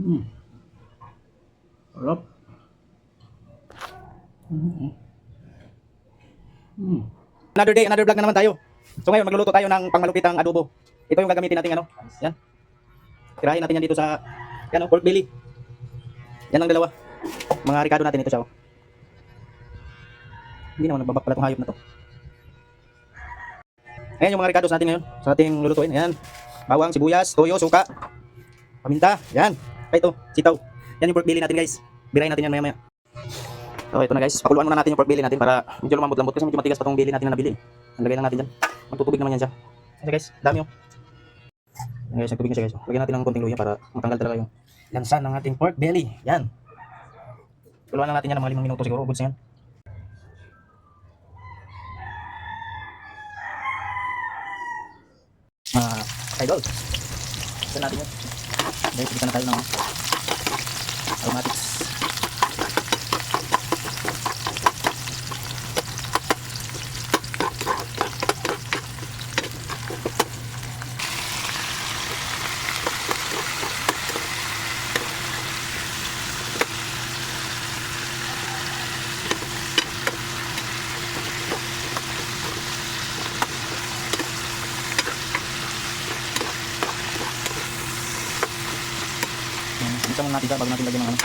Hmm. Sarap. Hmm. Hmm. Another day, another vlog na naman tayo. So ngayon magluluto tayo ng pangmalupitang adobo. Ito yung gagamitin natin ano. Yan. Tirahin natin yan dito sa yan, pork belly. Yan ang dalawa. Mga ricado natin ito siya. Oh. Hindi naman nagbabak pala itong hayop na to. Ayan yung mga ricados natin ngayon sa ating lulutuin. Ayan. Bawang, sibuyas, toyo, suka, paminta. Yan. Ay ito, sitaw. Yan yung pork belly natin guys. Birahin natin yan maya maya. So ito na guys. Pakuluan muna natin yung pork belly natin para medyo lumambot-lambot kasi medyo matigas pa itong belly natin na nabili. Lagay lang natin dyan. Magtutubig naman yan siya. Ayan guys. Dami oh. Ayan guys, nagtubig na siya guys. Lagyan natin ng konting luya para matanggal talaga yung lansa ng ating pork belly. Yan. Pakuluan lang natin yan ng mga 5 minuto siguro. Goods na yan. Idol. Ito natin yun. Dahil pilitan na tayo ng aromatics. Isa muna natin bago natin lagyan ng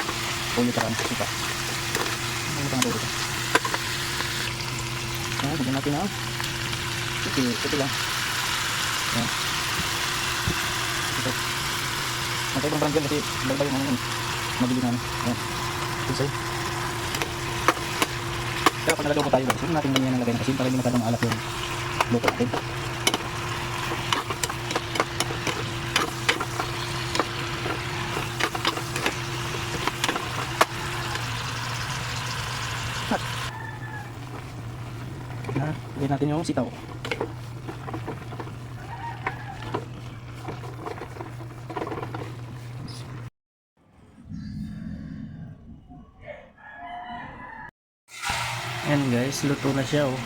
toyo at suka. Ano ito ng toyo? Ayan, lagyan natin na ito lang. Ayan. Ito. Magkaibang brand yan kasi iba yung ano nabili namin. Ayan. Ito sa'yo. Kaya pag nalagaw ko tayo guys, huwag natin ganyan ang lagay na kasi para hindi masyadong maalat yung luto natin. Lagyan natin yung sitaw. Yan guys, luto na siya oh.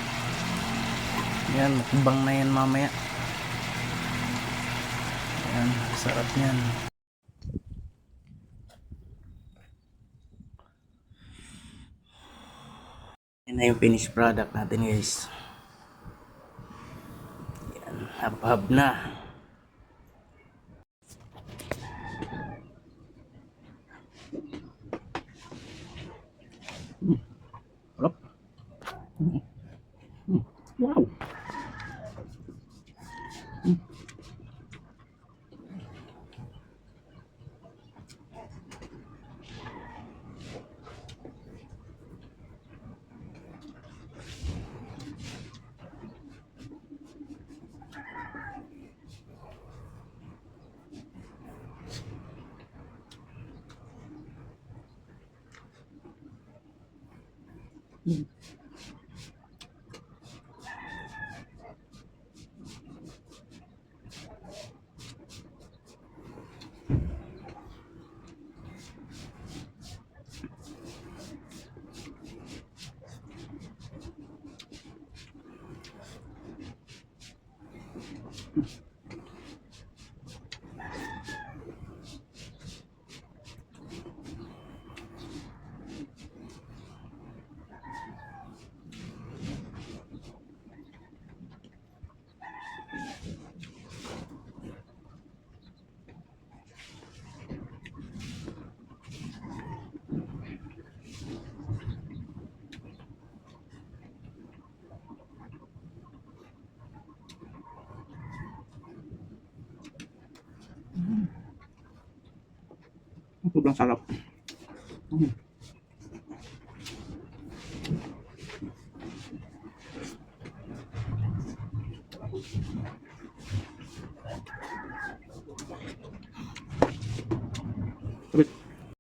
Yan, makubang na yan mamaya. Yan, sarap yan. Yan na yung finished product natin guys. Yan, hab-hab na. Sarap. Wow. Sobrang sarap.